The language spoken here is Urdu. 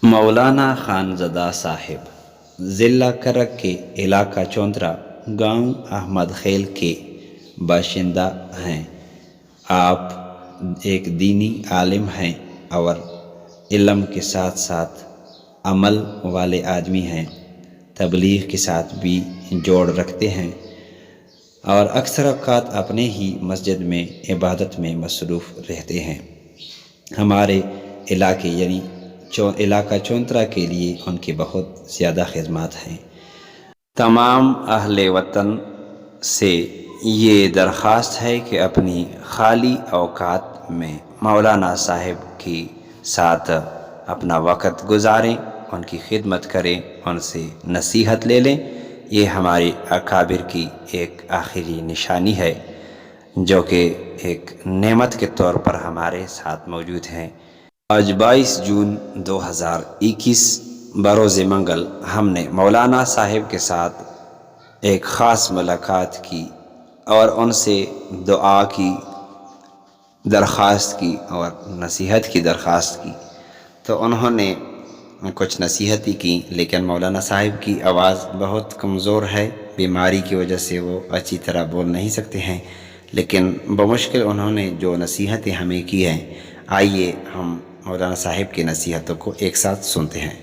مولانا خانزادہ صاحب ضلع کرک کے علاقہ چوندرا گاؤں احمد خیل کے باشندہ ہیں۔ آپ ایک دینی عالم ہیں اور علم کے ساتھ ساتھ عمل والے آدمی ہیں۔ تبلیغ کے ساتھ بھی جوڑ رکھتے ہیں اور اکثر اوقات اپنے ہی مسجد میں عبادت میں مصروف رہتے ہیں۔ ہمارے علاقے یعنی علاقہ چونترا کے لیے ان کی بہت زیادہ خدمات ہیں۔ تمام اہل وطن سے یہ درخواست ہے کہ اپنی خالی اوقات میں مولانا صاحب کے ساتھ اپنا وقت گزاریں، ان کی خدمت کریں، ان سے نصیحت لے لیں۔ یہ ہمارے اکابر کی ایک آخری نشانی ہے جو کہ ایک نعمت کے طور پر ہمارے ساتھ موجود ہیں۔ آج 22 جون 2021 بروز منگل ہم نے مولانا صاحب کے ساتھ ایک خاص ملاقات کی اور ان سے دعا کی درخواست کی اور نصیحت کی درخواست کی، تو انہوں نے کچھ نصیحتی کی، لیکن مولانا صاحب کی آواز بہت کمزور ہے، بیماری کی وجہ سے وہ اچھی طرح بول نہیں سکتے ہیں، لیکن بمشکل انہوں نے جو نصیحتیں ہمیں کی ہیں، آئیے ہم مولانا صاحب کی نصیحتوں کو ایک ساتھ سنتے ہیں۔